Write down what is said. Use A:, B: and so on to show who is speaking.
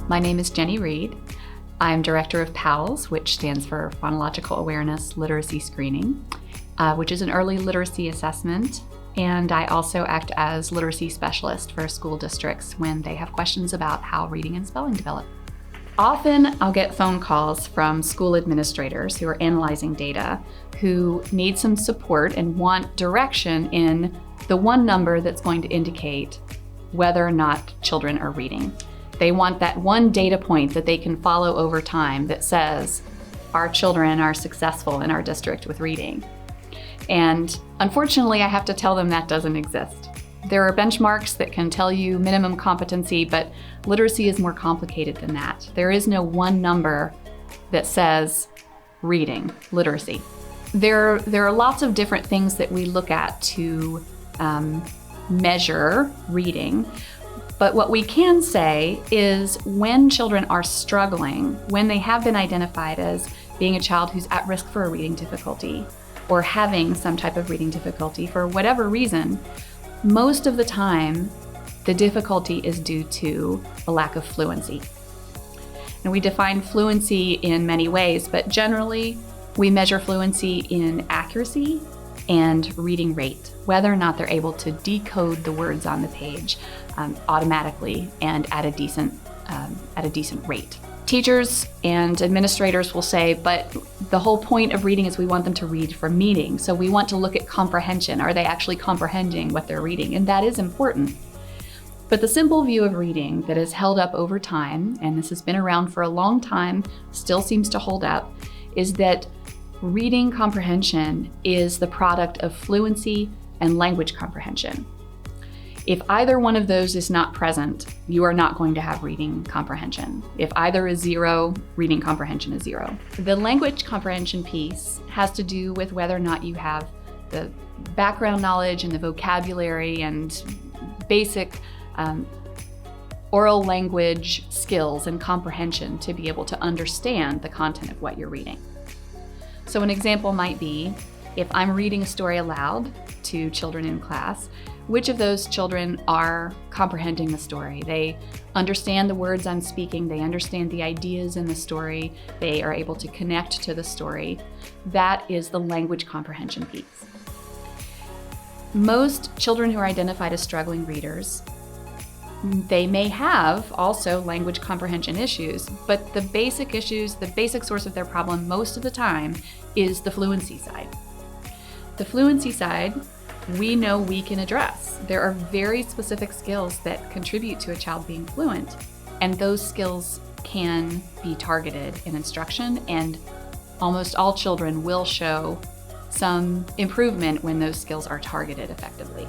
A: My name is Jenny Reed. I'm director of PALS, which stands for Phonological Awareness Literacy Screening, which is an early literacy assessment. And I also act as literacy specialist for school districts when they have questions about how reading and spelling develop. Often I'll get phone calls from school administrators who are analyzing data, who need some support and want direction in the one number that's going to indicate whether or not children are reading. They want that one data point that they can follow over time that says our children are successful in our district with reading. And unfortunately, I have to tell them that doesn't exist. There are benchmarks that can tell you minimum competency, but literacy is more complicated than that. There is no one number that says reading, literacy. There are lots of different things that we look at to measure reading, but what we can say is when children are struggling, when they have been identified as being a child who's at risk for a reading difficulty or having some type of reading difficulty for whatever reason, most of the time, the difficulty is due to a lack of fluency. And we define fluency in many ways, but generally, we measure fluency in accuracy and reading rate, whether or not they're able to decode the words on the page automatically and at a decent rate. Teachers and administrators will say, but the whole point of reading is we want them to read for meaning. So we want to look at comprehension. Are they actually comprehending what they're reading? And that is important. But the simple view of reading that has held up over time, and this has been around for a long time, still seems to hold up, is that reading comprehension is the product of fluency and language comprehension. If either one of those is not present, you are not going to have reading comprehension. If either is zero, reading comprehension is zero. The language comprehension piece has to do with whether or not you have the background knowledge and the vocabulary and basic oral language skills and comprehension to be able to understand the content of what you're reading. So an example might be, if I'm reading a story aloud to children in class, which of those children are comprehending the story? They understand the words I'm speaking, they understand the ideas in the story, they are able to connect to the story. That is the language comprehension piece. Most children who are identified as struggling readers, they may have also language comprehension issues, but the basic issues, the basic source of their problem most of the time is the fluency side. The fluency side, we know we can address. There are very specific skills that contribute to a child being fluent, and those skills can be targeted in instruction, and almost all children will show some improvement when those skills are targeted effectively.